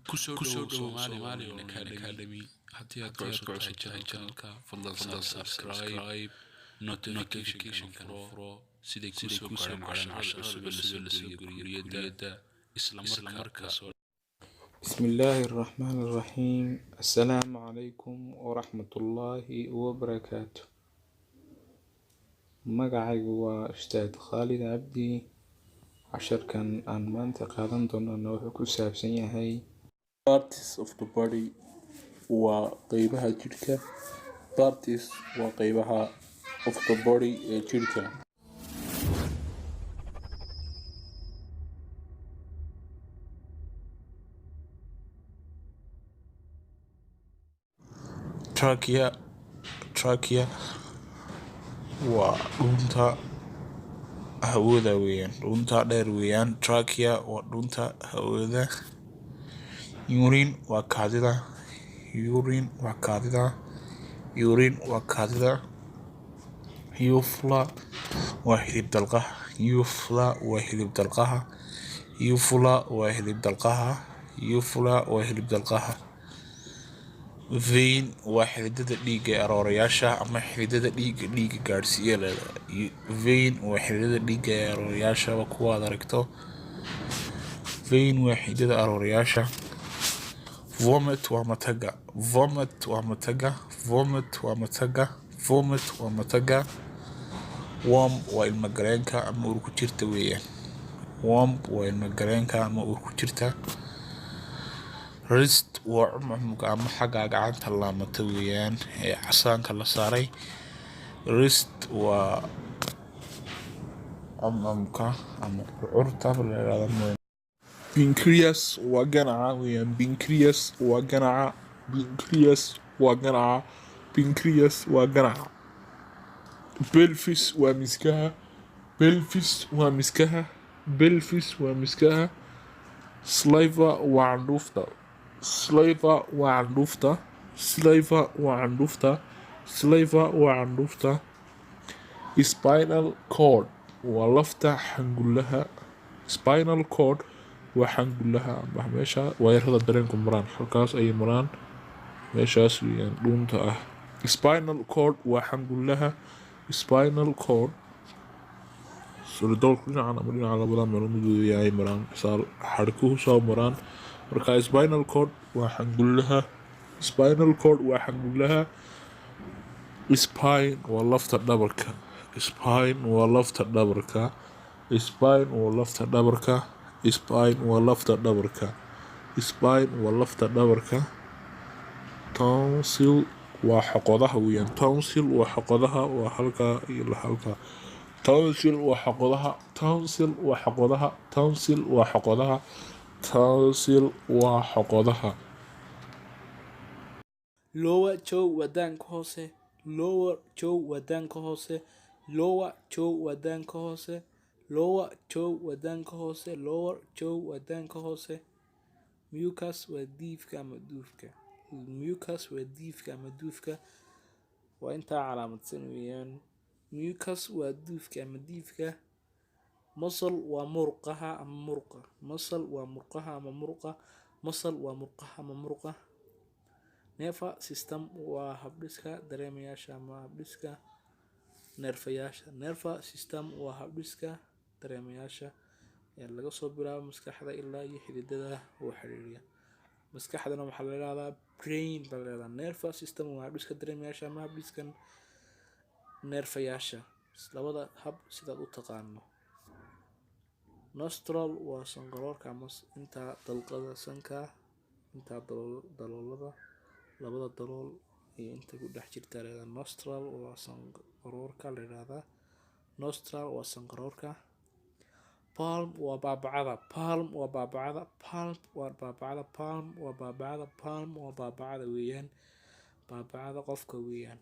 kusoo Somali Academy haddii aad cusub tahay channelka fadlan subscribe notification furo sidii kusoo gaaraan casharada cusub la soo kuuliyada isla markaas بسم الله الرحمن الرحيم السلام عليكم ورحمة الله وبركاته magacaygu waa Ustaad Khalid Cabdi casharkan aan maanta qaadan doono wuxuu ku saabsan yahay parts of the body waa qaybaha jidhka parts waa qaybaha of the body ee jidhka trachea waa dhunta hawada weeyaan dhunta dheer weeyaan trachea waa dhunta hawada urine waa kaadida uvula waa hilib dalqaha vein waa xididada dhiigga aroorayaasha ama xididada dhiigga gaarsiiya vein waa xididada dhiigga aroorayaasha kuwaad aragto vein waa xididada aroorayaasha vomit waa mataga worm waa ilma galeenka ama ur ku jirta weeyaan wrist waa cumcumka ama xagga gacanta laamata weeyaan ee casaanka la saaray wrist waa cumcumka ama curta la yiraahdo Pancreas waa ganaca weeyaan Pelvis waa miskaha Saliva waa candhuufta Spinal cord waa lafta xangulaha ama meesha waayarada dareenku maraan halkaas ay maraan meeshaas weeyaan dhuunta ah spinal cord waa xangulaha solidolku dhinacan ama dhinaca labada meelood mid ay maraan saal xadhkuhu soo maraan marka spinal cord waa xangulaha spine waa lafta dhabarka tonsil waa xoqodaha weeyaan waa halka iyo halka tonsil waa xoqodaha lower jaw wadaanka hoose mucus waa diifka ama duufka waa intaa calaamadsan weeyaan mucus waa duufka ama diifka muscle waa murqaha ama murqa nervous system waa habdhiska dareemayaasha ama habdhiska neerfayaasha ee laga soo bilaabo maskaxda ilaa iyo xididada oo xiriiriya maskaxdana waxaa la yiraahdaa brain nervous system waa habdhiska dareemayaasha ama habdhiska neerfayaasha labada hab sidaad u taqaano nostril waa sanqaroorka ama inta dalqada sanka inta daloolada labada dalool iyo inta ku dhex jirta nostril waa sanqaroorka la yiraahdaa palm waa baabacada weeyaan baabacada qofka weeyaan